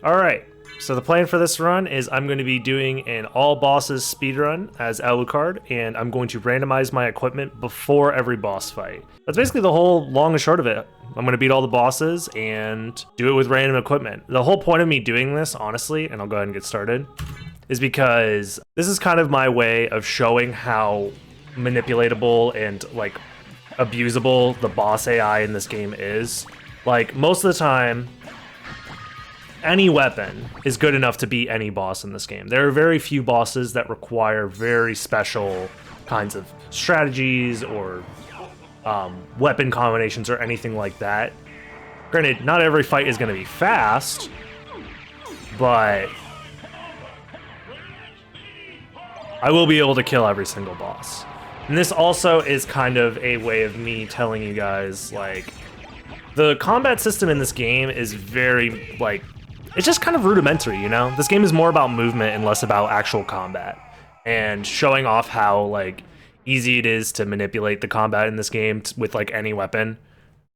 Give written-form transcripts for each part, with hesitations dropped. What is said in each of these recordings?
Alright, so the plan for this run is I'm going to be doing an all bosses speedrun as Alucard, and I'm going to randomize my equipment before every boss fight. That's basically the whole long and short of it. I'm going to beat all the bosses and do it with random equipment. The whole point of me doing this, honestly, and I'll go ahead and get started, is because this is kind of my way of showing how manipulatable and like abusable the boss AI in this game is. Like, most of the time, any weapon is good enough to beat any boss in this game. There are very few bosses that require very special kinds of strategies or weapon combinations or anything like that. Granted, not every fight is going to be fast, but I will be able to kill every single boss. And this also is kind of a way of me telling you guys, like, the combat system in this game is very, like, it's just kind of rudimentary, you know? This game is more about movement and less about actual combat. And showing off how, like, easy it is to manipulate the combat in this game with, like, any weapon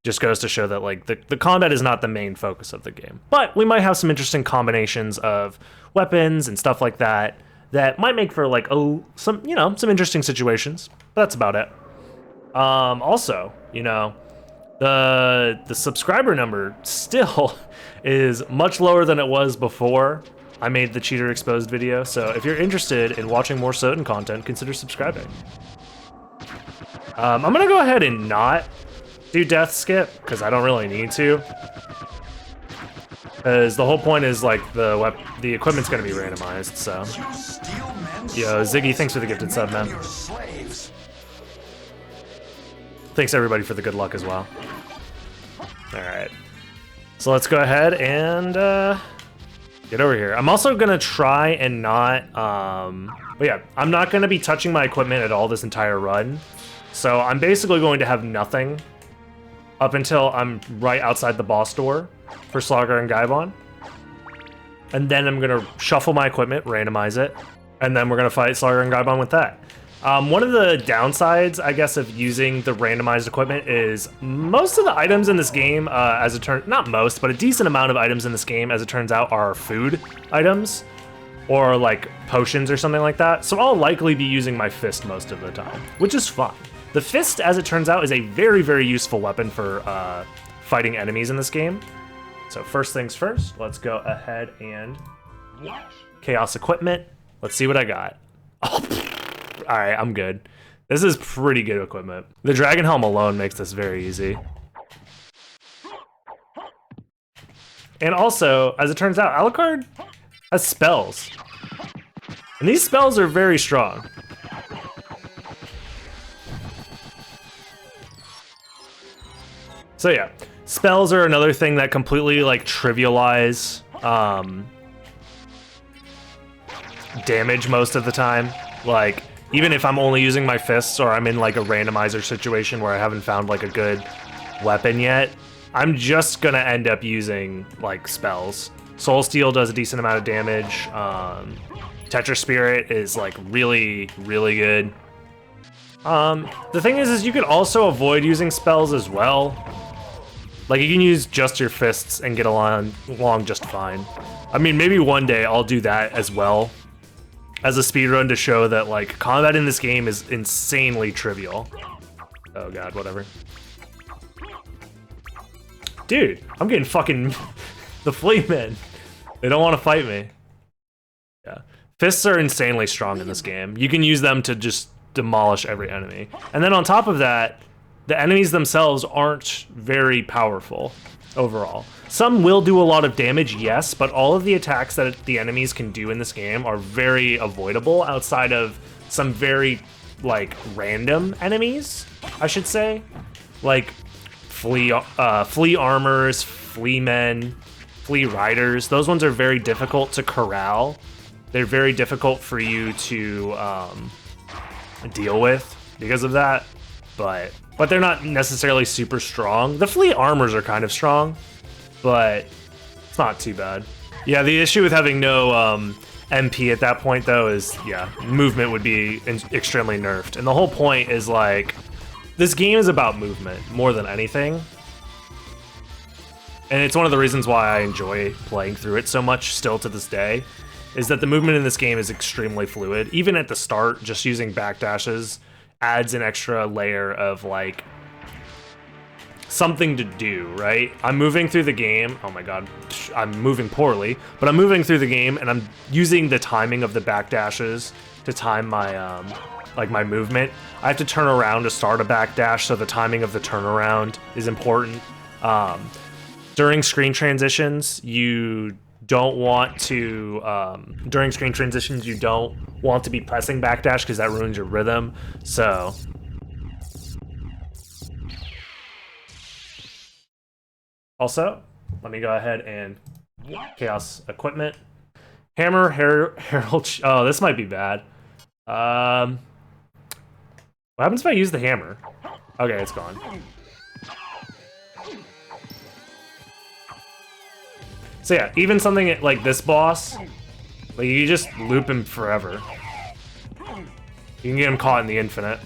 just goes to show that, like, the combat is not the main focus of the game. But we might have some interesting combinations of weapons and stuff like that that might make for, like, some interesting situations. But that's about it. Also, you know, the subscriber number still is much lower than it was before I made the Cheater Exposed video, so if you're interested in watching more SotN content, consider subscribing. I'm gonna go ahead and not do death skip, because I don't really need to. Because the whole point is, like, the equipment's gonna be randomized, so. Yo, Ziggy, thanks for the gifted sub, man. Thanks everybody for the good luck as well. Alright. So let's go ahead and get over here. I'm also gonna try and not, but yeah, I'm not gonna be touching my equipment at all this entire run. So I'm basically going to have nothing up until I'm right outside the boss door for Slogger and Gaibon. And then I'm gonna shuffle my equipment, randomize it, and then we're gonna fight Slogger and Gaibon with that. One of the downsides, I guess, of using the randomized equipment is most of the items in this game, not most, but a decent amount of items in this game, as it turns out, are food items or like potions or something like that. So I'll likely be using my fist most of the time, which is fine. The fist, as it turns out, is a very, very useful weapon for fighting enemies in this game. So first things first, let's go ahead and chaos equipment. Let's see what I got. Alright, I'm good. This is pretty good equipment. The Dragon Helm alone makes this very easy. And also, as it turns out, Alucard has spells. And these spells are very strong. So yeah, spells are another thing that completely, like, trivialize damage most of the time. Like, even if I'm only using my fists or I'm in like a randomizer situation where I haven't found like a good weapon yet, I'm just gonna end up using like spells. Soul Steel does a decent amount of damage. Tetra Spirit is like really, really good. The thing is you could also avoid using spells as well. Like, you can use just your fists and get along just fine. I mean, maybe one day I'll do that as well as a speedrun to show that, like, combat in this game is insanely trivial. Oh god, whatever. Dude, I'm getting fucking the flea men. They don't want to fight me. Yeah. Fists are insanely strong in this game. You can use them to just demolish every enemy. And then on top of that, the enemies themselves aren't very powerful overall. Some will do a lot of damage, yes, but all of the attacks that the enemies can do in this game are very avoidable outside of some very, like, random enemies, I should say. Like, flea armors, flea men, flea riders. Those ones are very difficult to corral. They're very difficult for you to deal with because of that, but they're not necessarily super strong. The flea armors are kind of strong, but it's not too bad. Yeah, the issue with having no MP at that point, though, is, yeah, movement would be extremely nerfed. And the whole point is, like, this game is about movement more than anything. And it's one of the reasons why I enjoy playing through it so much still to this day, is that the movement in this game is extremely fluid. Even at the start, just using backdashes adds an extra layer of like something to do, right? I'm moving through the game. Oh my god, I'm moving poorly, but I'm moving through the game and I'm using the timing of the backdashes to time my like my movement. I have to turn around to start a backdash, so the timing of the turnaround is important. During screen transitions, you don't want to be pressing backdash because that ruins your rhythm. So also, let me go ahead and chaos equipment. Hammer, Herald. Oh, this might be bad. What happens if I use the hammer? Okay, it's gone. So yeah, even something like this boss, like you just loop him forever. You can get him caught in the infinite.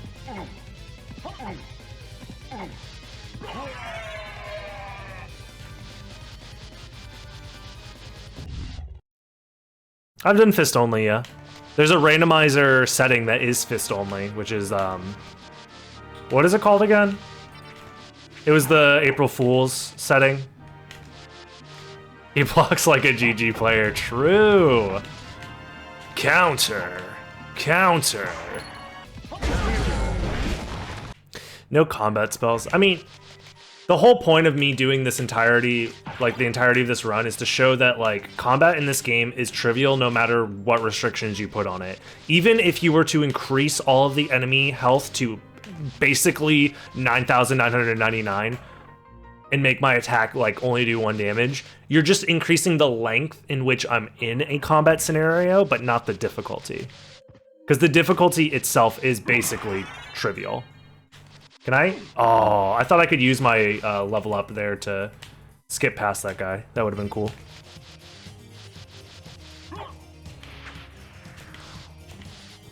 I've done fist only, yeah. There's a randomizer setting that is fist only, which is, what is it called again? It was the April Fool's setting. He blocks like a GG player. True. Counter. Counter. No combat spells. I mean, the whole point of me doing this entirety, like the entirety of this run, is to show that like combat in this game is trivial no matter what restrictions you put on it. Even if you were to increase all of the enemy health to basically 9,999 and make my attack like only do 1 damage, you're just increasing the length in which I'm in a combat scenario, but not the difficulty. Because the difficulty itself is basically trivial. Can I? Oh, I thought I could use my level up there to skip past that guy. That would have been cool.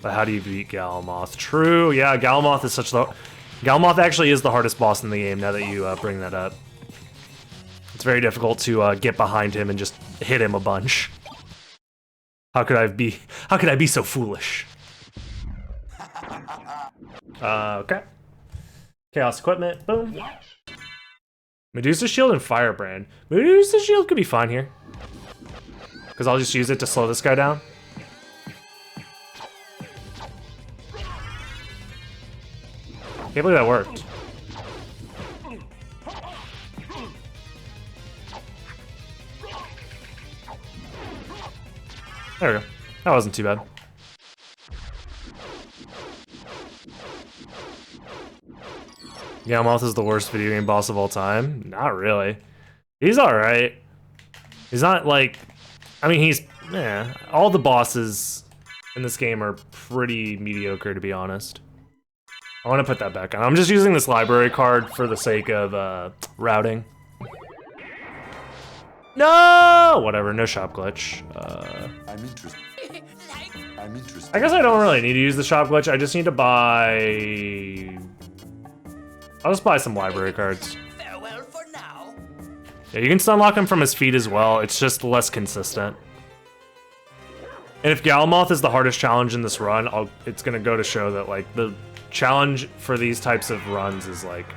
But how do you beat Galamoth? True, yeah, Galamoth is such the... Galamoth actually is the hardest boss in the game now that you bring that up. It's very difficult to get behind him and just hit him a bunch. How could I be so foolish? Okay. Chaos equipment, boom. Medusa shield and firebrand. Medusa shield could be fine here, because I'll just use it to slow this guy down. Can't believe that worked. There we go. That wasn't too bad. Galamoth is the worst video game boss of all time? Not really. He's alright. He's not like... I mean, he's... Yeah, all the bosses in this game are pretty mediocre, to be honest. I want to put that back on. I'm just using this library card for the sake of routing. No! Whatever, no shop glitch. I'm interested. I guess I don't really need to use the shop glitch. I just need to buy... I'll just buy some library cards. Farewell for now. Yeah, you can stun lock him from his feet as well. It's just less consistent. And if Galamoth is the hardest challenge in this run, it's gonna go to show that like the challenge for these types of runs is like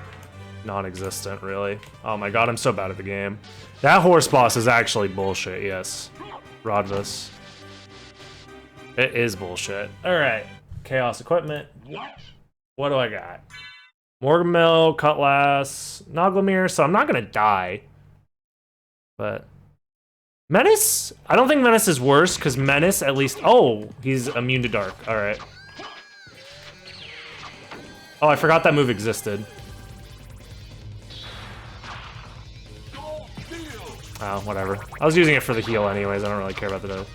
non-existent, really. Oh my god, I'm so bad at the game. That horse boss is actually bullshit, yes. Rodvis. It is bullshit. Alright. Chaos equipment. What do I got? Morgamel, Cutlass, Noglamir, so I'm not gonna die. But... Menace? I don't think Menace is worse, because Menace at least... Oh! He's immune to dark. Alright. Oh, I forgot that move existed. Oh, whatever. I was using it for the heal anyways, I don't really care about the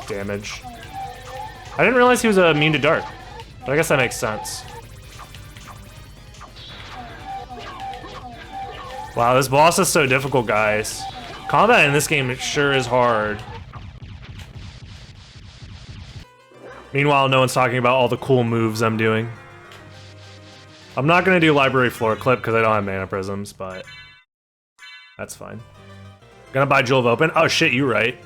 damage. I didn't realize he was immune to dark, but I guess that makes sense. Wow, this boss is so difficult, guys. Combat in this game, it sure is hard. Meanwhile, no one's talking about all the cool moves I'm doing. I'm not gonna do library floor clip because I don't have mana prisms, but that's fine. Gonna buy Jewel of Open. Oh shit, you're right.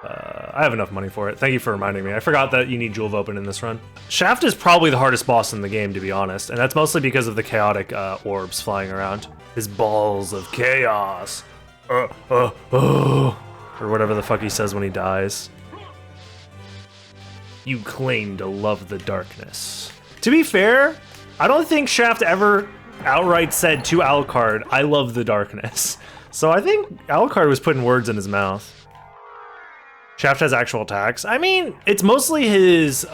I have enough money for it. Thank you for reminding me. I forgot that you need Jewel of Open in this run. Shaft is probably the hardest boss in the game, to be honest, and that's mostly because of the chaotic orbs flying around. His balls of chaos. Or whatever the fuck he says when he dies. You claim to love the darkness. To be fair, I don't think Shaft ever outright said to Alucard, I love the darkness. So I think Alucard was putting words in his mouth. Shaft has actual attacks. I mean, it's mostly his,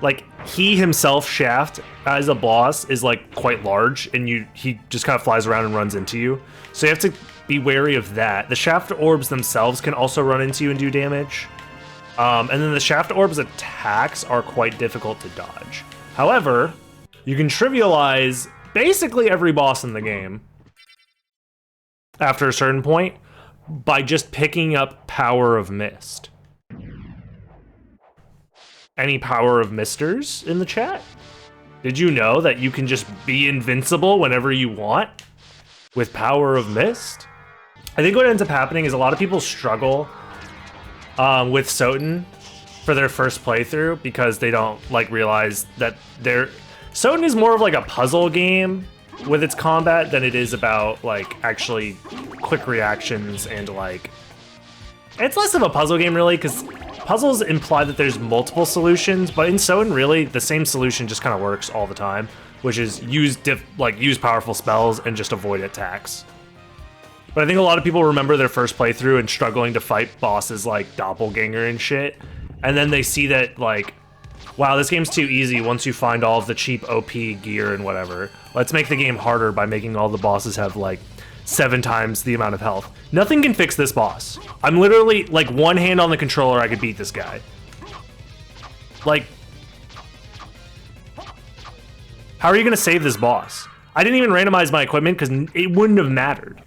like, he himself, Shaft, as a boss, is, like, quite large, and he just kind of flies around and runs into you. So you have to be wary of that. The Shaft orbs themselves can also run into you and do damage. And then the Shaft orbs attacks are quite difficult to dodge. However, you can trivialize basically every boss in the game after a certain point by just picking up Power of Mist. Any Power of Misters in the chat? Did you know that you can just be invincible whenever you want with Power of Mist? I think what ends up happening is a lot of people struggle with SotN for their first playthrough because they don't like realize that SotN is more of like a puzzle game with its combat than it is about like actually quick reactions and like it's less of a puzzle game really because puzzles imply that there's multiple solutions, but in SotN really the same solution just kind of works all the time, which is use powerful spells and just avoid attacks. But I think a lot of people remember their first playthrough and struggling to fight bosses like Doppelganger and shit, and then they see that like, wow, this game's too easy once you find all of the cheap OP gear and whatever. Let's make the game harder by making all the bosses have like 7 times the amount of health. Nothing can fix this boss. I'm literally like one hand on the controller, I could beat this guy. Like, how are you gonna save this boss? I didn't even randomize my equipment because it wouldn't have mattered.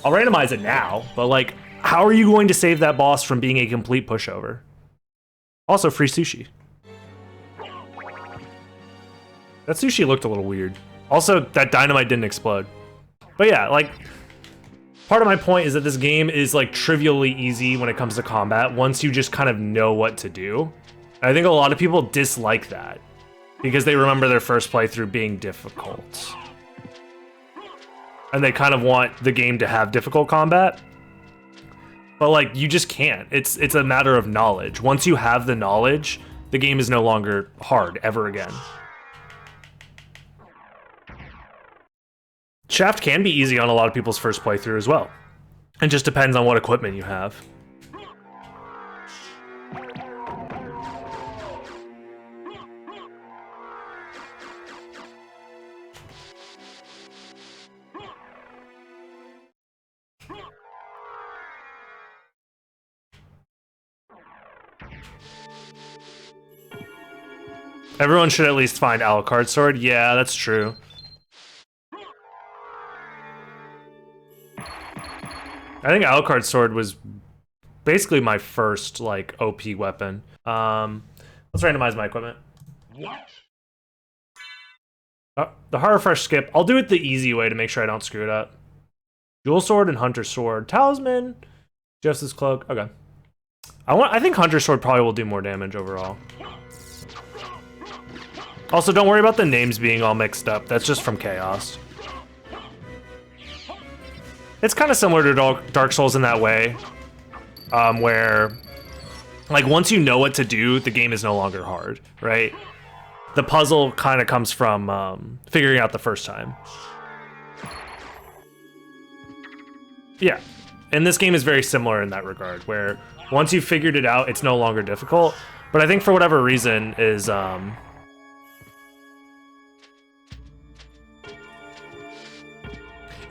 I'll randomize it now, but like, how are you going to save that boss from being a complete pushover? Also, free sushi. That sushi looked a little weird. Also, that dynamite didn't explode. But yeah, like, part of my point is that this game is like trivially easy when it comes to combat once you just kind of know what to do. I think a lot of people dislike that because they remember their first playthrough being difficult. And they kind of want the game to have difficult combat. But like, you just can't. It's a matter of knowledge. Once you have the knowledge, the game is no longer hard ever again. Shaft can be easy on a lot of people's first playthrough as well. It just depends on what equipment you have. Everyone should at least find Alucard's sword. Yeah, that's true. I think Alucard's sword was basically my first like OP weapon. Let's randomize my equipment. What? Oh, the horror fresh skip. I'll do it the easy way to make sure I don't screw it up. Dual sword and hunter sword. Talisman. Justice cloak. Okay. I think hunter sword probably will do more damage overall. Also, don't worry about the names being all mixed up. That's just from Chaos. It's kind of similar to Dark Souls in that way, where, like, once you know what to do, the game is no longer hard, right? The puzzle kind of comes from figuring out the first time. Yeah, and this game is very similar in that regard, where once you've figured it out, it's no longer difficult. But I think for whatever reason is,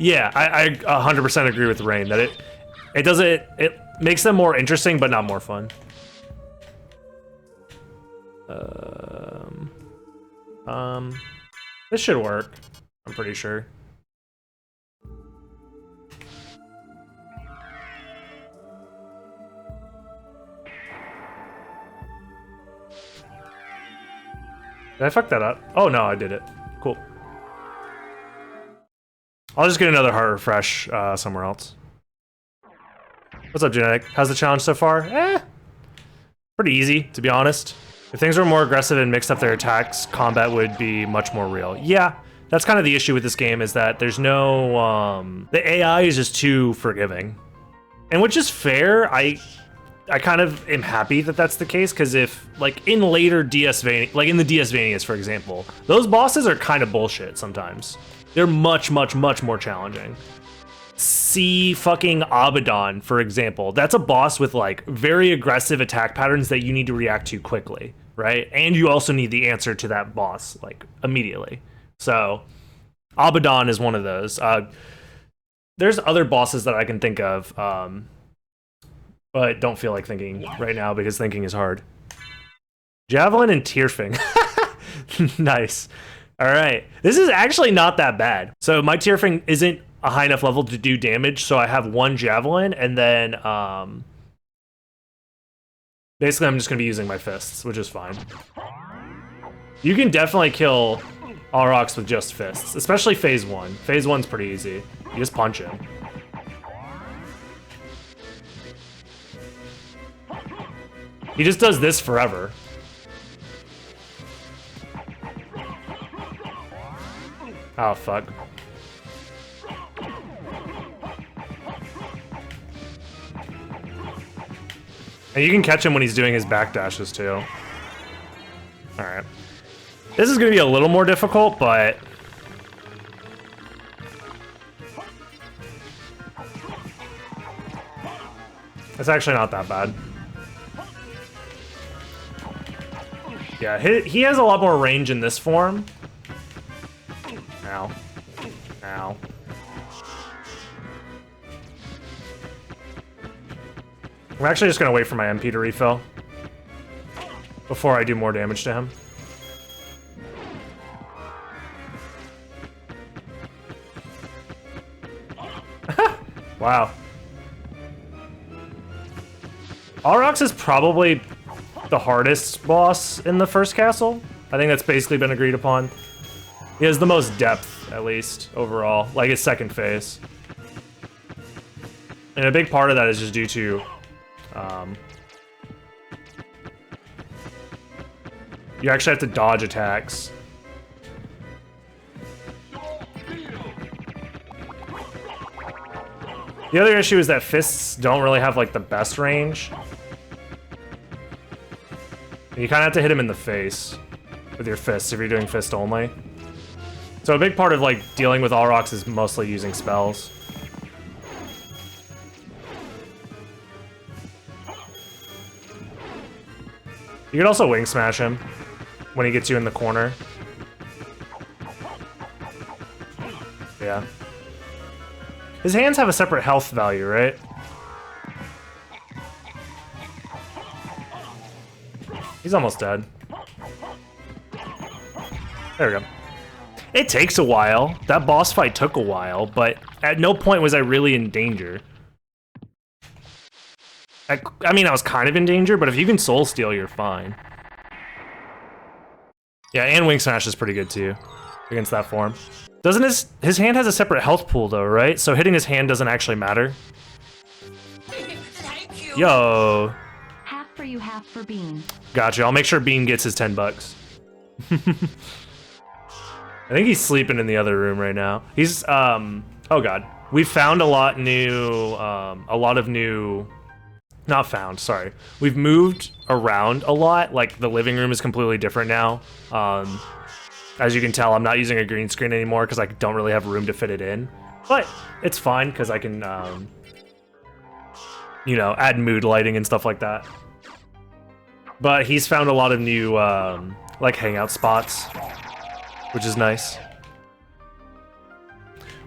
yeah, I 100% agree with Rain that it makes them more interesting, but not more fun. This should work, I'm pretty sure. Did I fuck that up? Oh no, I did it. Cool. I'll just get another heart refresh somewhere else. What's up, Genetic? How's the challenge so far? Pretty easy, to be honest. If things were more aggressive and mixed up their attacks, combat would be much more real. Yeah, that's kind of the issue with this game, is that there's no, the AI is just too forgiving. And which is fair, I kind of am happy that that's the case, because if, like, in later DSvania, like in the DSvanias, for example, those bosses are kind of bullshit sometimes. They're much, much, much more challenging. See fucking Abaddon, for example. That's a boss with, like, very aggressive attack patterns that you need to react to quickly, right? And you also need the answer to that boss, like, immediately. So, Abaddon is one of those. There's other bosses that I can think of, but don't feel like thinking right now because thinking is hard. Javelin and Tearfing. Nice. All right. This is actually not that bad. So my Tearfing isn't a high enough level to do damage, so I have one Javelin, and then basically I'm just going to be using my fists, which is fine. You can definitely kill Aurochs with just fists, especially phase 1. Phase 1's pretty easy. You just punch him. He just does this forever. Oh, fuck. And you can catch him when he's doing his backdashes, too. Alright. This is going to be a little more difficult, but... it's actually not that bad. Yeah, he has a lot more range in this form. Ow. Ow. I'm actually just gonna wait for my MP to refill before I do more damage to him. Wow. Aurochs is probably the hardest boss in the first castle. I think that's basically been agreed upon. He has the most depth, at least, overall. Like, his second phase. And a big part of that is just due to... you actually have to dodge attacks. The other issue is that fists don't really have, like, the best range. And you kind of have to hit him in the face with your fists if you're doing fist only. So a big part of, like, dealing with Aurochs is mostly using spells. You could also wing smash him when he gets you in the corner. Yeah. His hands have a separate health value, right? He's almost dead. There we go. It takes a while. That boss fight took a while, but at no point was I really in danger. I mean, I was kind of in danger, but if you can soul steal, you're fine. Yeah, and wing smash is pretty good too against that form. Doesn't his hand has a separate health pool though, right? So hitting his hand doesn't actually matter. Yo. Half for you, half for Bean. Gotcha. I'll make sure Bean gets his 10 bucks. I think he's sleeping in the other room right now. He's oh god. We found a lot of new not found, sorry. We've moved around a lot. Like, the living room is completely different now. As you can tell, I'm not using a green screen anymore because I don't really have room to fit it in. But it's fine because I can, you know, add mood lighting and stuff like that. But he's found a lot of new, like, hangout spots, which is nice.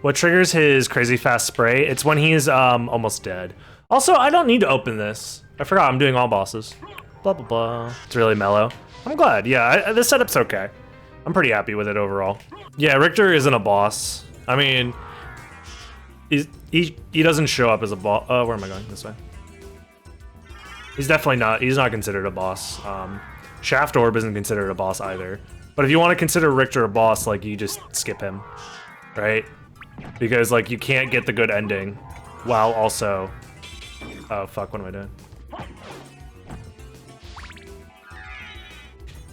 What triggers his crazy fast spray? It's when he's almost dead. Also, I don't need to open this. I forgot I'm doing all bosses. Blah, blah, blah. It's really mellow. I'm glad. Yeah, this setup's okay. I'm pretty happy with it overall. Yeah, Richter isn't a boss. I mean, he doesn't show up as a boss. Oh, where am I going? This way. He's definitely not. He's not considered a boss. Shaft Orb isn't considered a boss either. But if you want to consider Richter a boss, like, you just skip him, right? Because, like, you can't get the good ending while also... Oh, fuck, what am I doing?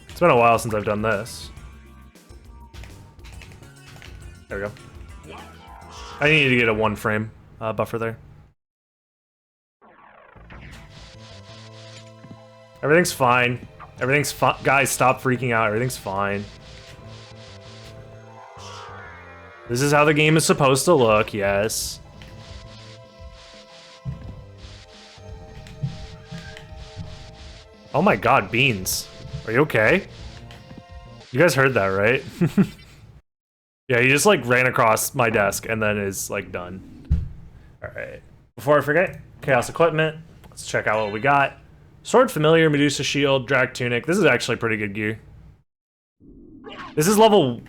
It's been a while since I've done this. There we go. I need to get a 1 frame buffer there. Everything's fine. Everything's fine. Guys, stop freaking out. Everything's fine. This is how the game is supposed to look, yes. Oh my god, Beans. Are you okay? You guys heard that, right? Yeah, he just like ran across my desk and then is like done. Alright. Before I forget, Chaos Equipment. Let's check out what we got. Sword Familiar, Medusa Shield, Drag Tunic. This is actually pretty good gear. This is level...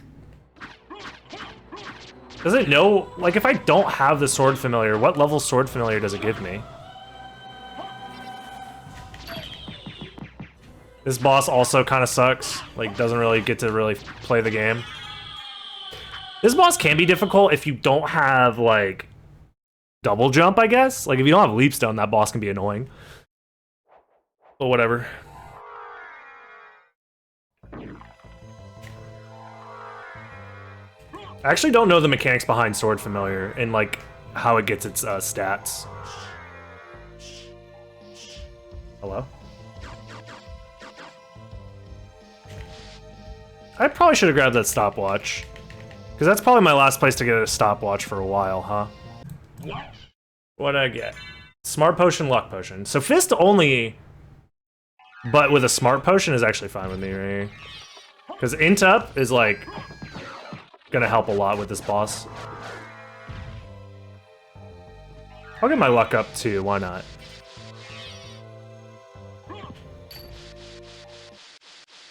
Does it know... Like, if I don't have the Sword Familiar, what level Sword Familiar does it give me? This boss also kind of sucks. Like, doesn't really get to really play the game. This boss can be difficult if you don't have, like, double jump, I guess. Like, if you don't have Leap Stone, that boss can be annoying. But whatever. I actually don't know the mechanics behind Sword Familiar and, like, how it gets its stats. Hello? I probably should have grabbed that stopwatch. Because that's probably my last place to get a stopwatch for a while, huh? What'd I get? Smart Potion, Luck Potion. So Fist only, but with a Smart Potion is actually fine with me right here. Because Int Up is like, gonna help a lot with this boss. I'll get my luck up too, why not?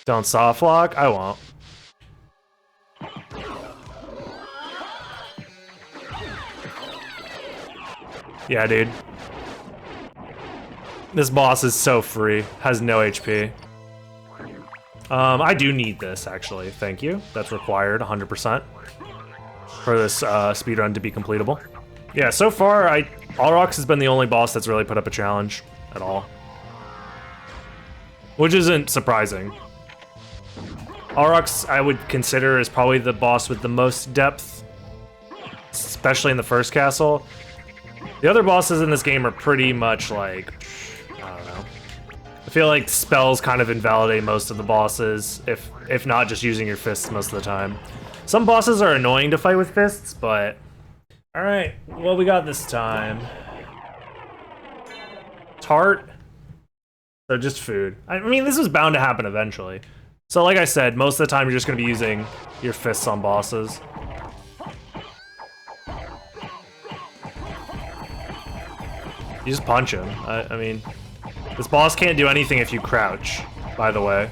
Don't soft lock? I won't. Yeah, dude. This boss is so free. Has no HP. I do need this, actually. Thank you. That's required, 100%. For this speedrun to be completable. Yeah, so far, Alrox has been the only boss that's really put up a challenge at all. Which isn't surprising. Alrox, I would consider, is probably the boss with the most depth. Especially in the first castle. The other bosses in this game are pretty much like, I don't know. I feel like spells kind of invalidate most of the bosses, if not just using your fists most of the time. Some bosses are annoying to fight with fists, but... Alright, what we got this time? Tart? So just food. I mean, this was bound to happen eventually. So like I said, most of the time you're just going to be using your fists on bosses. You just punch him. I mean, this boss can't do anything if you crouch, by the way.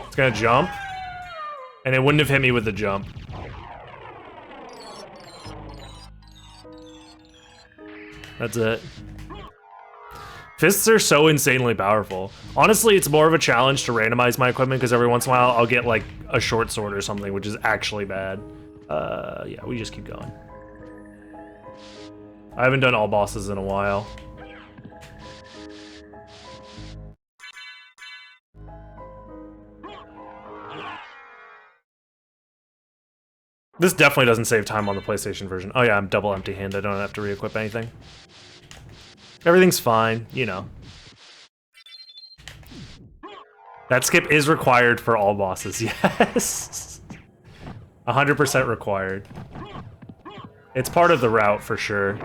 It's gonna jump, and it wouldn't have hit me with the jump. That's it. Fists are so insanely powerful. Honestly, it's more of a challenge to randomize my equipment because every once in a while I'll get like a short sword or something, which is actually bad. Yeah, we just keep going. I haven't done all bosses in a while. This definitely doesn't save time on the PlayStation version. Oh yeah, I'm double empty-handed. I don't have to re-equip anything. Everything's fine, you know. That skip is required for all bosses, yes. 100% required. It's part of the route for sure.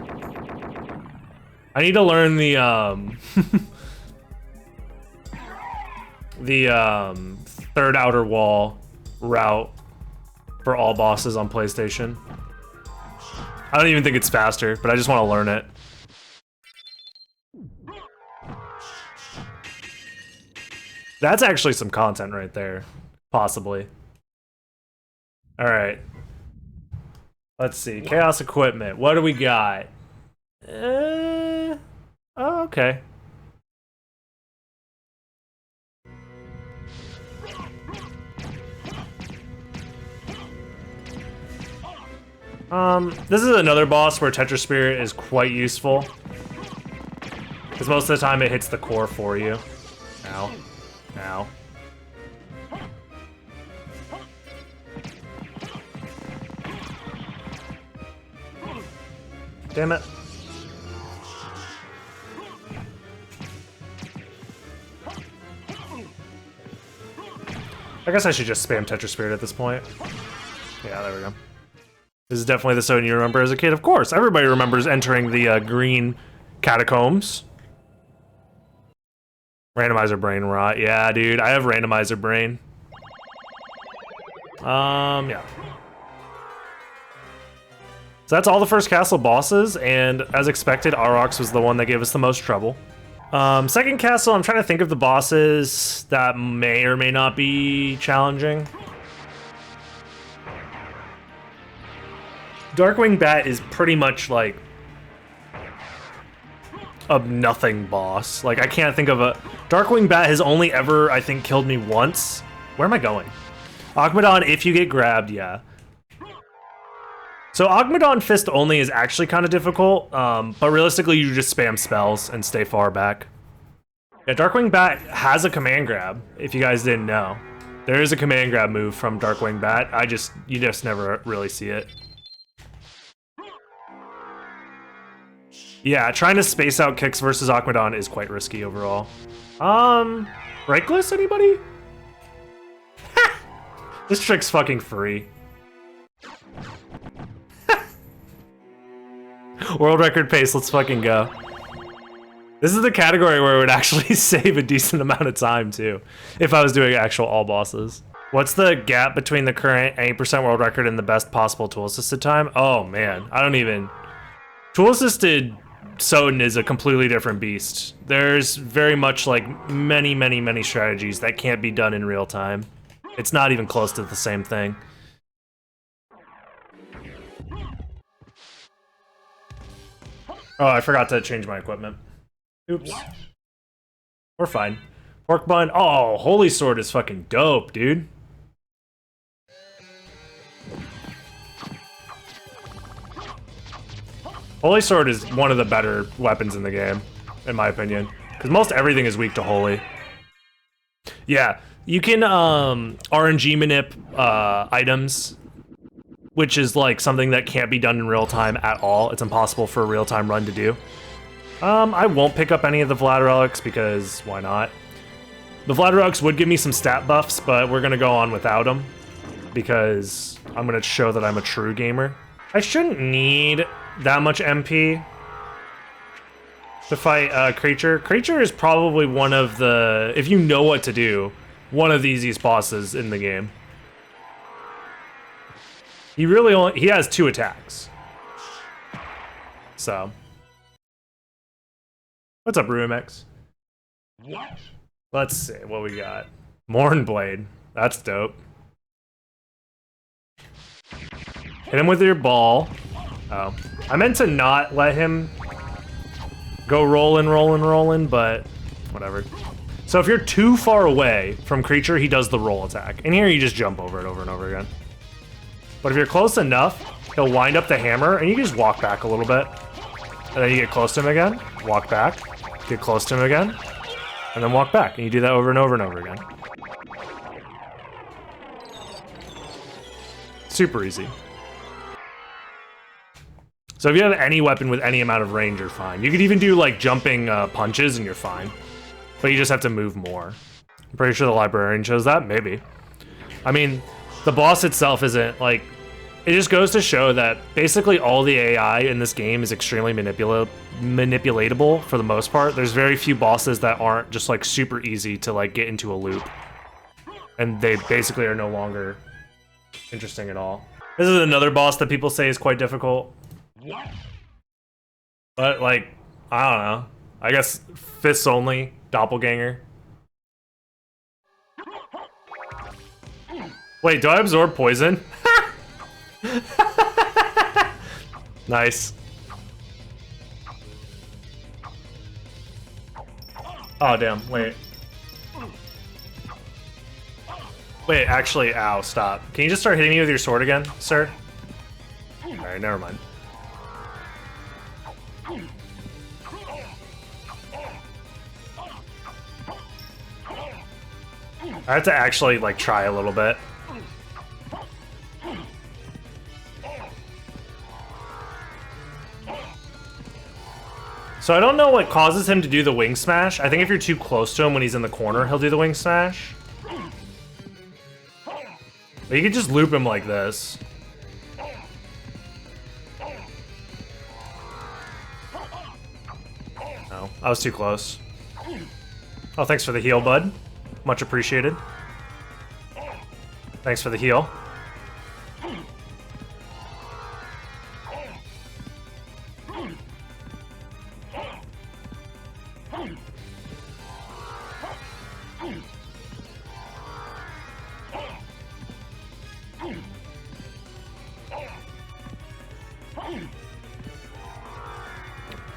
I need to learn the third outer wall route for all bosses on PlayStation. I don't even think it's faster, but I just want to learn it. That's actually some content right there, possibly. All right. Let's see, Chaos Equipment, what do we got? Oh, okay. This is another boss where Tetra Spirit is quite useful. Because most of the time it hits the core for you. Ow. Ow. Damn it. I guess I should just spam Tetra Spirit at this point. Yeah, there we go. This is definitely the SotN you remember as a kid. Of course, everybody remembers entering the green catacombs. Randomizer brain rot. Yeah, dude, I have randomizer brain. Yeah. So that's all the first castle bosses, and as expected, Aurochs was the one that gave us the most trouble. Second castle, I'm trying to think of the bosses that may or may not be challenging. Darkwing Bat is pretty much like a nothing boss. Like, I can't think of a... Darkwing Bat has only ever, I think, killed me once. Where am I going? Ogmodon, if you get grabbed, yeah. So Ogmodon Fist only is actually kind of difficult, but realistically you just spam spells and stay far back. Yeah, Darkwing Bat has a command grab, if you guys didn't know. There is a command grab move from Darkwing Bat, you just never really see it. Yeah, trying to space out kicks versus Ogmodon is quite risky overall. Reckless, anybody? This trick's fucking free. World record pace, let's fucking go. This is the category where it would actually save a decent amount of time too, if I was doing actual all bosses. What's the gap between the current 80% world record and the best possible tool assisted time? Oh man, I don't even... Tool assisted SotN is a completely different beast. There's very much like many strategies that can't be done in real time. It's not even close to the same thing. Oh, I forgot to change my equipment. Oops. We're fine. Pork bun. Oh, Holy Sword is fucking dope, dude. Holy Sword is one of the better weapons in the game, in my opinion. Because most everything is weak to Holy. Yeah, you can RNG manip items, which is like something that can't be done in real time at all. It's impossible for a real time run to do. I won't pick up any of the Vlad relics because why not? The Vlad relics would give me some stat buffs, but we're gonna go on without them because I'm gonna show that I'm a true gamer. I shouldn't need that much MP to fight Creature. Creature is probably one of the, if you know what to do, one of the easiest bosses in the game. He really only, he has 2 attacks. So. What's up, Rumex? Let's see what we got. Mornblade. That's dope. Hit him with your ball. Oh. I meant to not let him go rolling, but whatever. So if you're too far away from Creature, he does the roll attack. And here you just jump over it over and over again. But if you're close enough, he'll wind up the hammer, and you can just walk back a little bit. And then you get close to him again, walk back, get close to him again, and then walk back. And you do that over and over and over again. Super easy. So if you have any weapon with any amount of range, you're fine. You could even do like jumping punches and you're fine. But you just have to move more. I'm pretty sure the librarian shows that, maybe. I mean, the boss itself isn't like, it just goes to show that basically all the AI in this game is extremely manipulatable for the most part. There's very few bosses that aren't just like super easy to like get into a loop. And they basically are no longer interesting at all. This is another boss that people say is quite difficult. But like, I don't know. I guess fists only, doppelganger. Wait, do I absorb poison? Nice. Oh damn, wait. Wait, actually, ow, stop. Can you just start hitting me with your sword again, sir? Alright, never mind. I have to actually, like, try a little bit. So I don't know what causes him to do the wing smash. I think if you're too close to him when he's in the corner, he'll do the wing smash. But you can just loop him like this. No, I was too close. Oh, thanks for the heal, bud. Much appreciated. Thanks for the heal.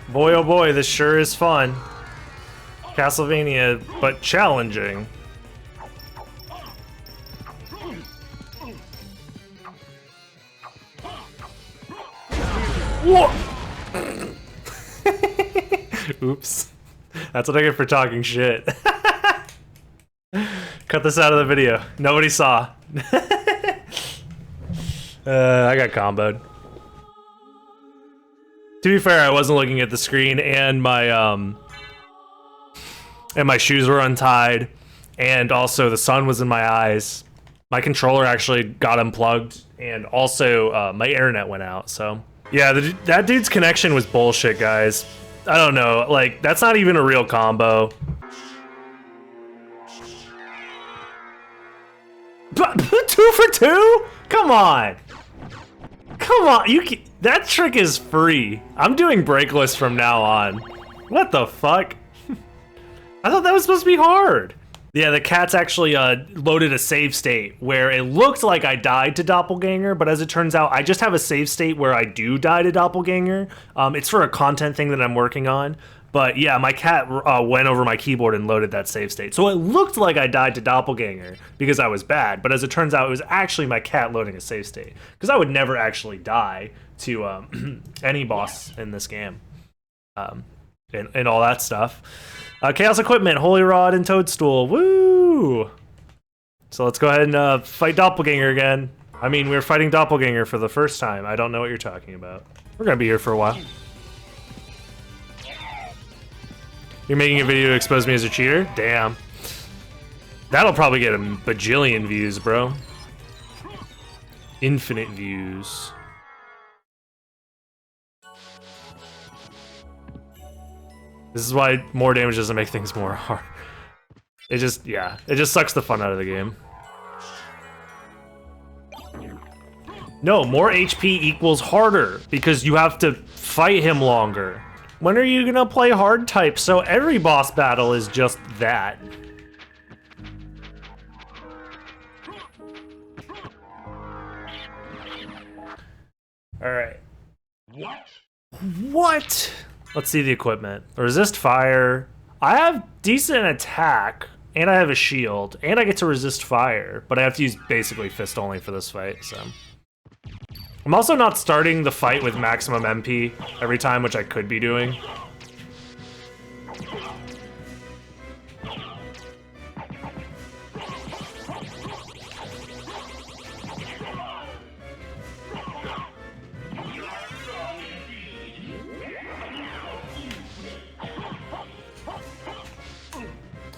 Boy, oh boy, this sure is fun. Castlevania, but challenging. Whoa! Oops. That's what I get for talking shit. Cut this out of the video. Nobody saw. I got comboed. To be fair, I wasn't looking at the screen, and my shoes were untied, and also the sun was in my eyes. My controller actually got unplugged, and also my internet went out. So yeah, that dude's connection was bullshit, guys. I don't know, like that's not even a real combo. But 2 for 2? Come on. Come on, that trick is free. I'm doing breakless from now on. What the fuck? I thought that was supposed to be hard. Yeah, the cat's actually loaded a save state where it looked like I died to Doppelganger, but as it turns out, I just have a save state where I do die to Doppelganger. It's for a content thing that I'm working on. But yeah, my cat went over my keyboard and loaded that save state. So it looked like I died to Doppelganger because I was bad, but as it turns out, it was actually my cat loading a save state. Because I would never actually die to any boss in this game. And all that stuff. Chaos Equipment, Holy Rod, and Toadstool. Woo! So let's go ahead and fight Doppelganger again. I mean, we were fighting Doppelganger for the first time. I don't know what you're talking about. We're gonna be here for a while. You're making a video to expose me as a cheater? Damn. That'll probably get a bajillion views, bro. Infinite views. This is why more damage doesn't make things more hard. It just, yeah, it just sucks the fun out of the game. No, more HP equals harder because you have to fight him longer. When are you gonna play hard type? So every boss battle is just that. All right. What? Let's see the equipment. Resist fire. I have decent attack, and I have a shield, and I get to resist fire, but I have to use basically fist only for this fight, so. I'm also not starting the fight with maximum MP every time, which I could be doing.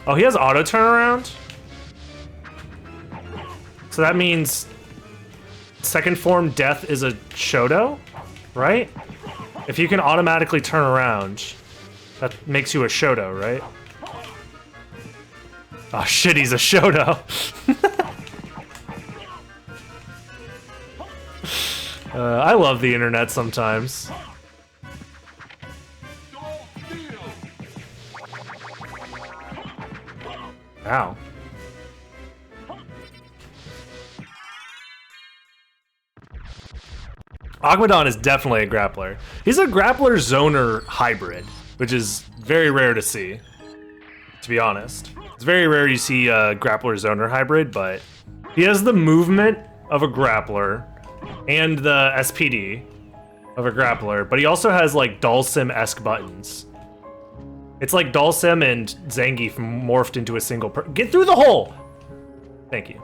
Oh, he has auto turnaround? So that means second form death is a Shoto, right? If you can automatically turn around, that makes you a Shoto, right? Oh shit, he's a Shoto. I love the internet sometimes. Ow. Aquadon is definitely a grappler. He's a grappler zoner hybrid, which is very rare to see, to be honest. It's very rare you see a grappler zoner hybrid, but he has the movement of a grappler and the SPD, of a grappler, but he also has like Dhalsim-esque buttons. It's like Dhalsim and Zangief morphed into a single Get through the hole! Thank you.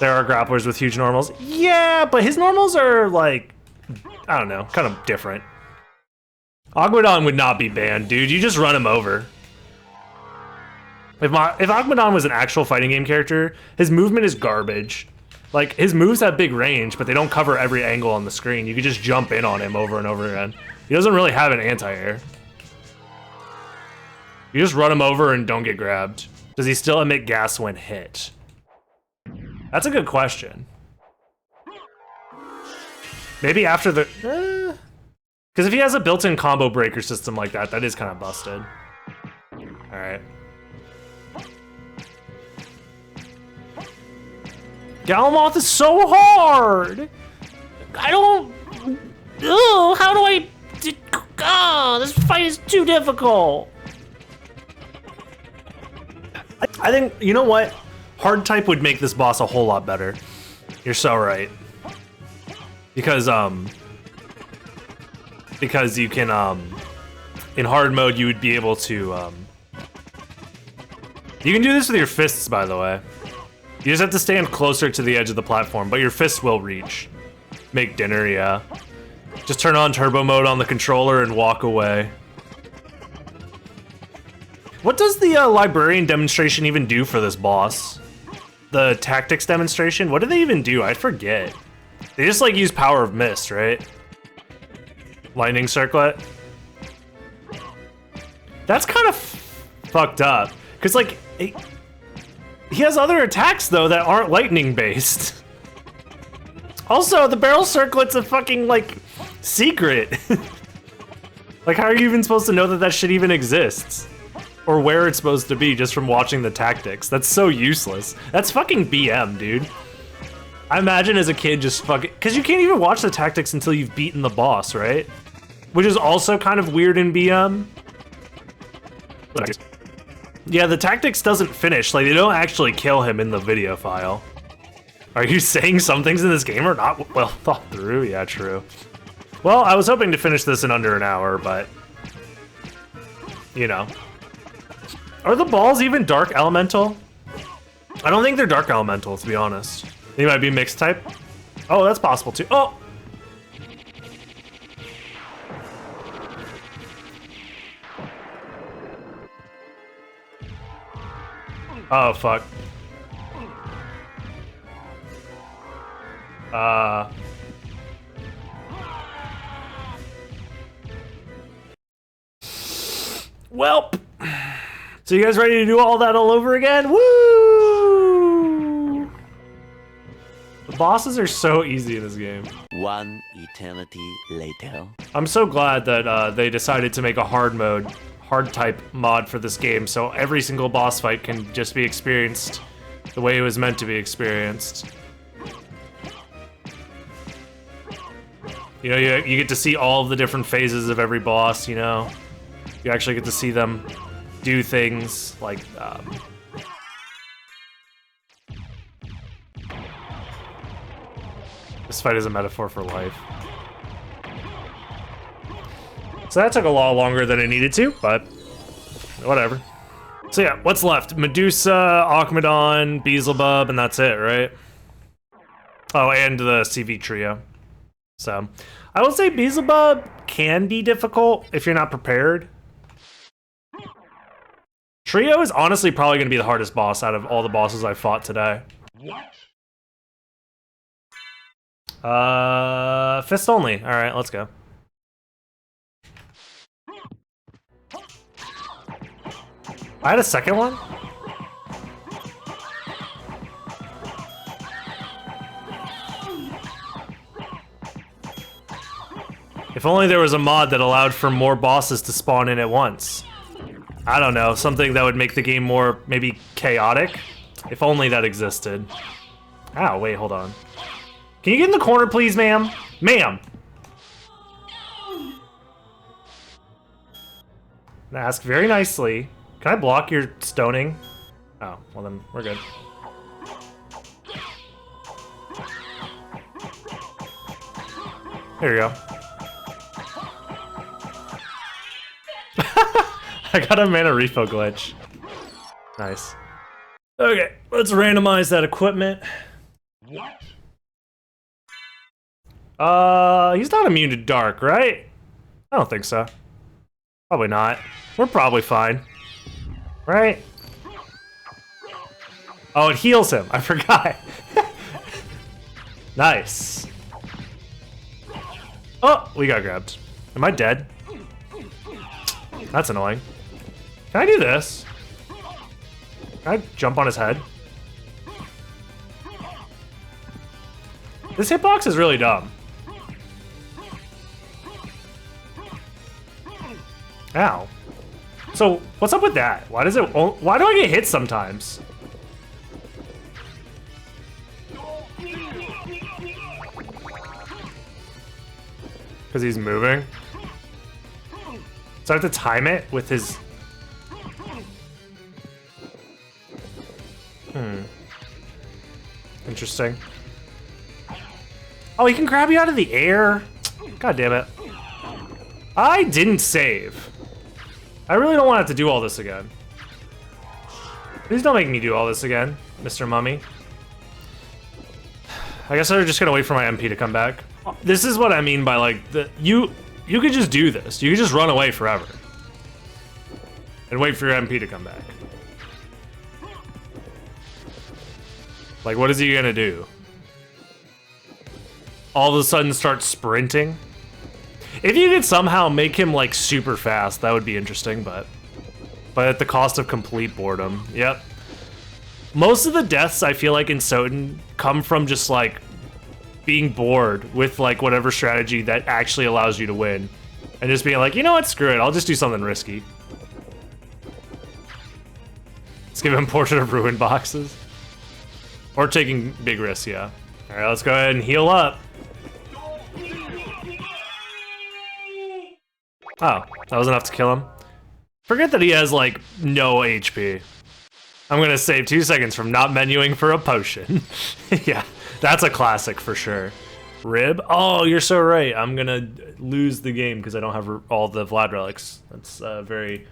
There are grapplers with huge normals. Yeah, but his normals are like, I don't know, kind of different. Ogmodon would not be banned, dude. You just run him over. If Ogmodon was an actual fighting game character, his movement is garbage. Like, his moves have big range, but they don't cover every angle on the screen. You could just jump in on him over and over again. He doesn't really have an anti-air. You just run him over and don't get grabbed. Does he still emit gas when hit? That's a good question. Maybe after the... Because if he has a built-in combo breaker system like that, that is kind of busted. Alright. Galamoth is so hard! I don't... Ugh, how do I... Oh, this fight is too difficult! I think, you know what? Hard type would make this boss a whole lot better. You're so right. Because you can, in hard mode, you would be able to, you can do this with your fists, by the way. You just have to stand closer to the edge of the platform, but your fists will reach. Make dinner, yeah. Just turn on turbo mode on the controller and walk away. What does the librarian demonstration even do for this boss? The tactics demonstration? What do they even do? I forget. They just like use power of mist, right? Lightning circlet. That's kind of fucked up. Cause like, he has other attacks though that aren't lightning based. Also, the barrel circlet's a fucking like secret. Like, how are you even supposed to know that that shit even exists? Or where it's supposed to be just from watching the tactics. That's so useless. That's fucking BM, dude. I imagine as a kid just fucking... Because you can't even watch the tactics until you've beaten the boss, right? Which is also kind of weird in BM. Yeah, the tactics doesn't finish. Like, they don't actually kill him in the video file. Are you saying some things in this game are not well thought through? Yeah, true. Well, I was hoping to finish this in under an hour, but... You know. Are the balls even Dark Elemental? I don't think they're Dark Elemental, to be honest. They might be mixed type. Oh, that's possible too. Oh! Oh, fuck. Welp! So you guys ready to do all that all over again? Woo! The bosses are so easy in this game. One eternity later. I'm so glad that they decided to make a hard type mod for this game, so every single boss fight can just be experienced the way it was meant to be experienced. You know, you get to see all of the different phases of every boss, you know? You actually get to see them do things like, this fight is a metaphor for life. So that took a lot longer than it needed to, but whatever. So yeah, what's left? Medusa, Ogmodon, Beelzebub, and that's it, right? Oh, and the CV trio. So, I will say Beelzebub can be difficult if you're not prepared. Trio is honestly probably going to be the hardest boss out of all the bosses I fought today. Fist only. All right, let's go. I had a second one? If only there was a mod that allowed for more bosses to spawn in at once. I don't know, something that would make the game more, maybe, chaotic? If only that existed. Ow, wait, hold on. Can you get in the corner, please, ma'am? Ma'am! Ask very nicely. Can I block your stoning? Oh, well then, we're good. Here you go. I got a mana refill glitch. Nice. Okay, let's randomize that equipment. What? He's not immune to dark, right? I don't think so. Probably not. We're probably fine. Right? Oh, it heals him. I forgot. Nice. Oh, we got grabbed. Am I dead? That's annoying. Can I do this? Can I jump on his head? This hitbox is really dumb. Ow. So, what's up with that? Why does it... Why do I get hit sometimes? Because he's moving? So I have to time it with his... Interesting. Oh, he can grab you out of the air? God damn it. I didn't save. I really don't want to have to do all this again. Please don't make me do all this again, Mr. Mummy. I guess I'm just gonna wait for my MP to come back. This is what I mean by like, you could just do this. You could just run away forever. And wait for your MP to come back. Like, what is he gonna do? All of a sudden start sprinting? If you could somehow make him like super fast, that would be interesting, but at the cost of complete boredom. Yep. Most of the deaths I feel like in SotN come from just like being bored with like whatever strategy that actually allows you to win. And just being like, you know what, screw it, I'll just do something risky. Let's give him Portrait of Ruin boxes. Or taking big risks, yeah. Alright, let's go ahead and heal up. Oh, that was enough to kill him. Forget that he has, like, no HP. I'm gonna save 2 seconds from not menuing for a potion. Yeah, that's a classic for sure. Rib? Oh, you're so right. I'm gonna lose the game because I don't have all the Vlad relics. That's a very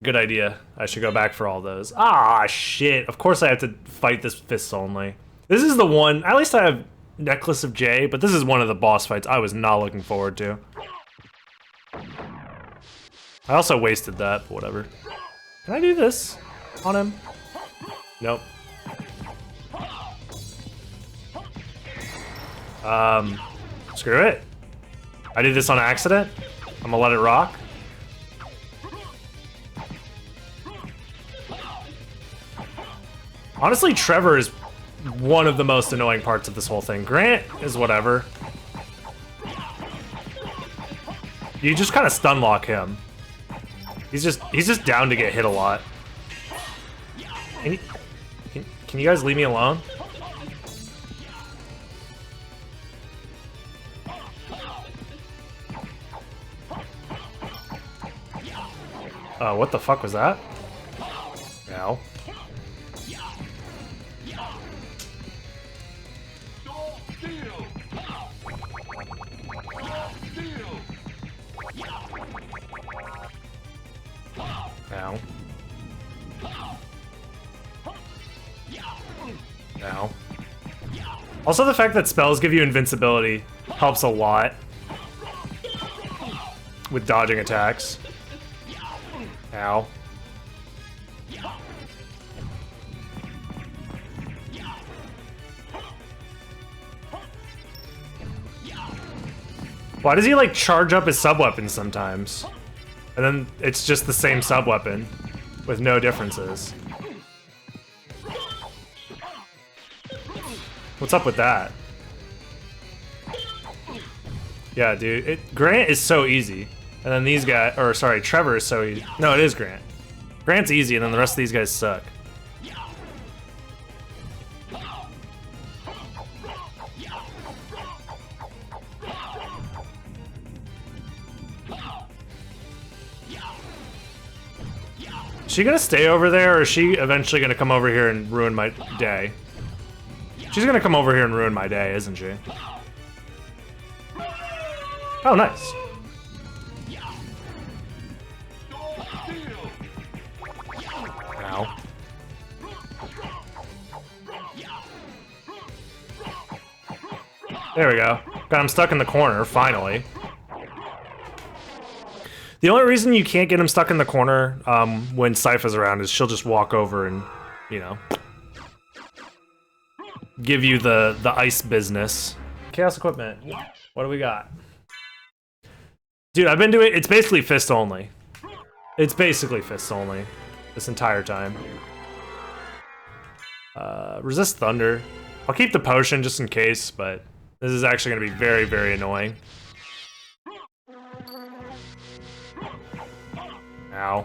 good idea. I should go back for all those. Ah, shit. Of course I have to fight this fists only. This is the one, at least I have Necklace of J, but this is one of the boss fights I was not looking forward to. I also wasted that, but whatever. Can I do this on him? Nope. Screw it. I did this on accident. I'm gonna let it rock. Honestly, Trevor is one of the most annoying parts of this whole thing. Grant is whatever. You just kind of stun lock him. He's just down to get hit a lot. Can you guys leave me alone? What the fuck was that? Ow. Ow. Ow. Also, the fact that spells give you invincibility helps a lot with dodging attacks. Ow. Why does he like charge up his sub-weapons sometimes? And then it's just the same sub-weapon with no differences. What's up with that? Yeah, dude, Grant is so easy. And then these guys, or sorry, Trevor is so easy. No, it is Grant. Grant's easy, and then the rest of these guys suck. Is she gonna stay over there, or is she eventually gonna come over here and ruin my day? She's gonna come over here and ruin my day, isn't she? Oh, nice. Ow. There we go. Got him stuck in the corner, finally. The only reason you can't get him stuck in the corner when Sypha's around is she'll just walk over and, you know, give you the ice business. Chaos equipment. What do we got? Dude, I've been doing, it's basically fist only. It's basically fist only this entire time. Resist thunder. I'll keep the potion just in case, but this is actually gonna be very, very annoying. Ow.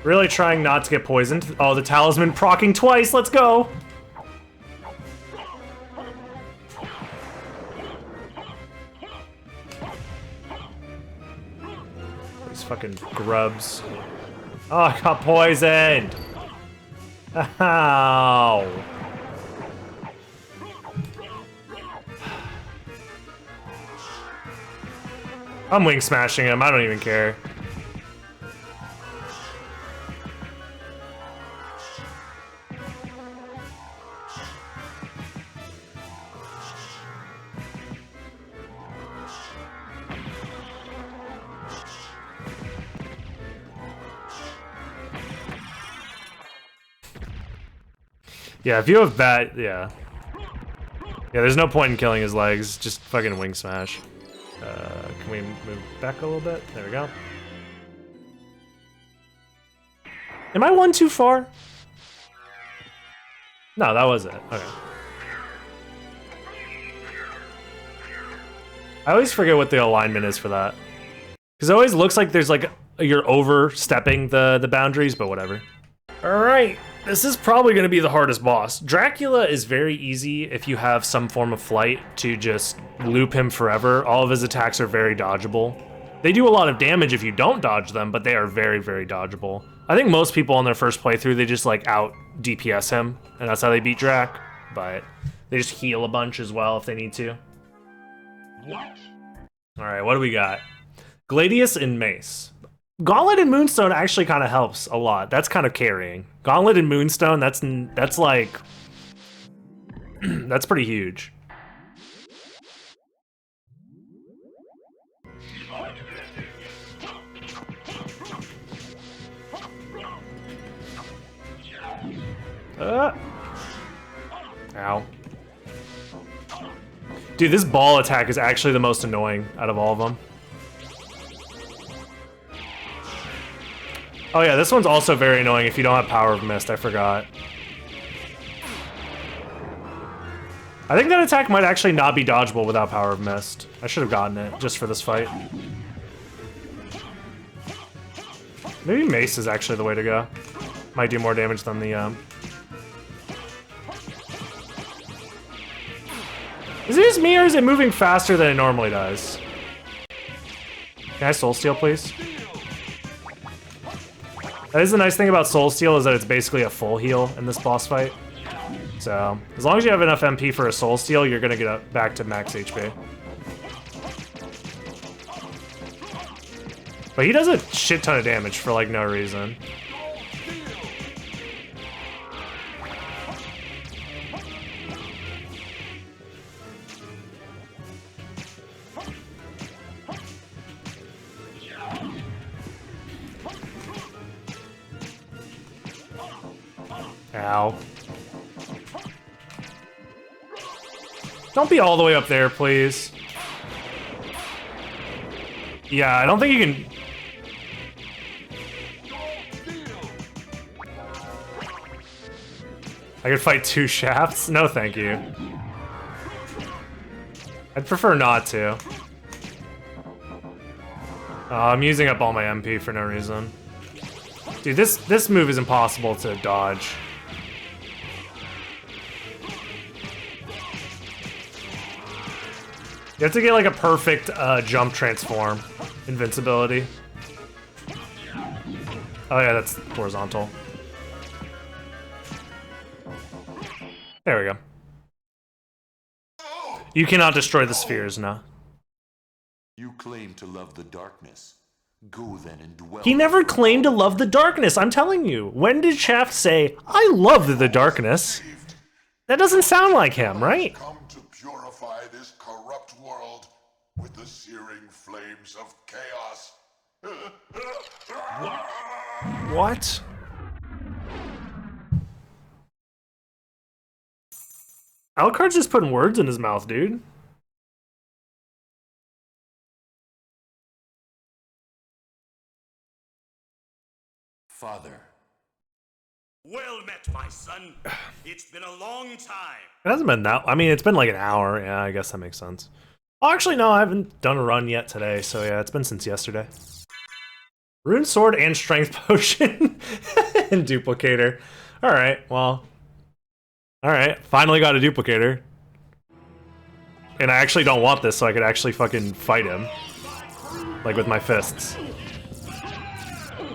Really trying not to get poisoned. Oh, the talisman proccing twice, let's go! These fucking grubs. Oh, I got poisoned! Ow! I'm wing smashing him, I don't even care. Yeah, if you have that, yeah. Yeah, there's no point in killing his legs, just fucking wing smash. Can we move back a little bit? There we go. Am I one too far? No, that was it. Okay. I always forget what the alignment is for that. Because it always looks like there's like, you're overstepping the boundaries, but whatever. Alright, this is probably going to be the hardest boss. Dracula is very easy if you have some form of flight to just loop him forever. All of his attacks are very dodgeable. They do a lot of damage if you don't dodge them, but they are very, very dodgeable. I think most people on their first playthrough, they just like out DPS him, and that's how they beat Drac, but they just heal a bunch as well if they need to. Alright, what do we got? Gladius and Mace. Gauntlet and Moonstone actually kind of helps a lot. That's kind of carrying. Gauntlet and Moonstone, that's like... that's pretty huge. Ow. Dude, this ball attack is actually the most annoying out of all of them. Oh yeah, this one's also very annoying if you don't have Power of Mist, I forgot. I think that attack might actually not be dodgeable without Power of Mist. I should have gotten it, just for this fight. Maybe Mace is actually the way to go. Might do more damage than the, Is it just me, or is it moving faster than it normally does? Can I Soul Steal, please? That is the nice thing about Soul Steal, is that it's basically a full heal in this boss fight. So, as long as you have enough MP for a Soul Steal, you're gonna get up back to max HP. But he does a shit ton of damage for like no reason. Ow. Don't be all the way up there, please. Yeah, I don't think you can... I could fight 2 shafts? No, thank you. I'd prefer not to. I'm using up all my MP for no reason. Dude, this move is impossible to dodge. You have to get like a perfect jump transform invincibility. Oh yeah, that's horizontal. There we go. You cannot destroy the spheres, no. You claim to love the darkness. Go then and dwell. He never claimed to love the darkness, I'm telling you. When did Shaft say, I love the darkness? That doesn't sound like him, right? Come to purify this corrupt world with the searing flames of chaos. What? Alucard's just putting words in his mouth, dude. Father. Well met, my son. It's been a long time. It hasn't been that. I mean, it's been like an hour. Yeah, I guess that makes sense. Oh, actually, no, I haven't done a run yet today. So yeah, it's been since yesterday. Rune Sword and Strength Potion and Duplicator. All right, well. All right, finally got a Duplicator. And I actually don't want this, so I could actually fucking fight him. Like with my fists.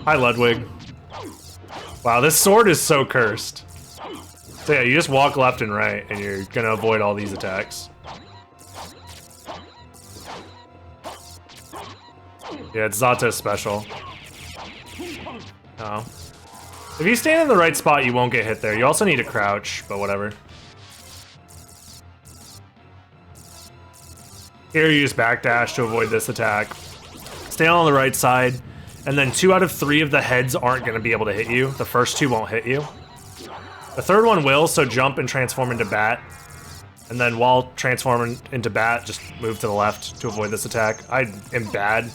Hi, Ludwig. Wow, this sword is so cursed. So yeah, you just walk left and right, and you're gonna avoid all these attacks. Yeah, it's Zato's special. Oh. If you stand in the right spot, you won't get hit there. You also need to crouch, but whatever. Here you just backdash to avoid this attack. Stand on the right side, and then 2 out of 3 of the heads aren't going to be able to hit you. The first 2 won't hit you. The third one will, so jump and transform into bat. And then while transforming into bat, just move to the left to avoid this attack. I am bad.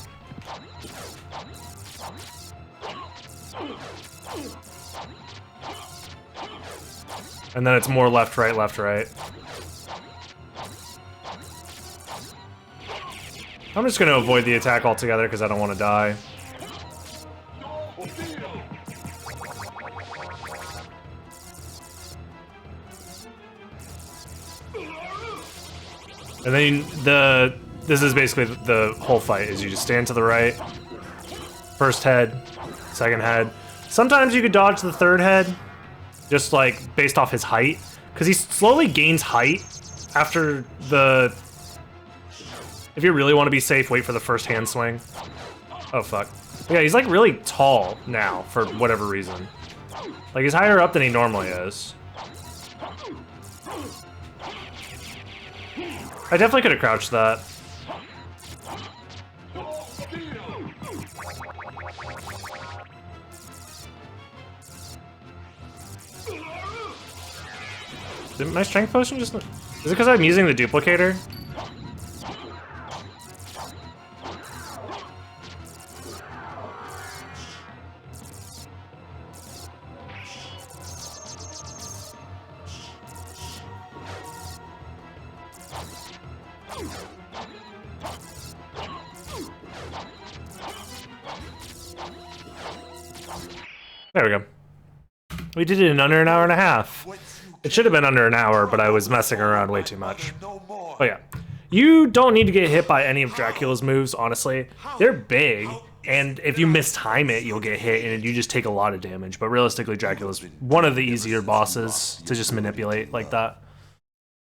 And then it's more left, right, left, right. I'm just going to avoid the attack altogether because I don't want to die. And then this is basically the whole fight, is you just stand to the right. First head, second head. Sometimes you could dodge the third head, just like based off his height. Because he slowly gains height after the... If you really want to be safe, wait for the first hand swing. Oh, fuck. Yeah, he's like really tall now, for whatever reason. Like, he's higher up than he normally is. I definitely could have crouched that. Did my strength potion just... Is it because I'm using the duplicator? There we go. We did it in under an hour and a half. It should have been under an hour, but I was messing around way too much. Oh yeah. You don't need to get hit by any of Dracula's moves, honestly. They're big, and if you mistime it, you'll get hit, and you just take a lot of damage. But realistically, Dracula's one of the easier bosses to just manipulate like that.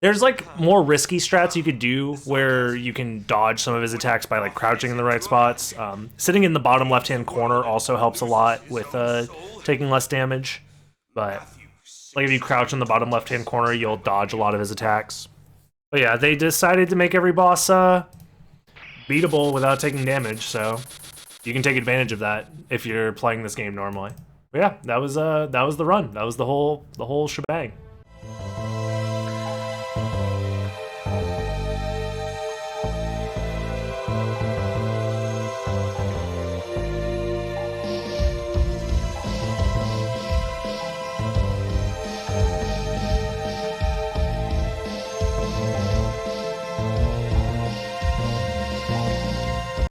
There's like more risky strats you could do where you can dodge some of his attacks by like crouching in the right spots. Sitting in the bottom left-hand corner also helps a lot with taking less damage. But like if you crouch in the bottom left-hand corner, you'll dodge a lot of his attacks. But yeah, they decided to make every boss beatable without taking damage, so you can take advantage of that if you're playing this game normally. But yeah, that was the run. That was the whole shebang.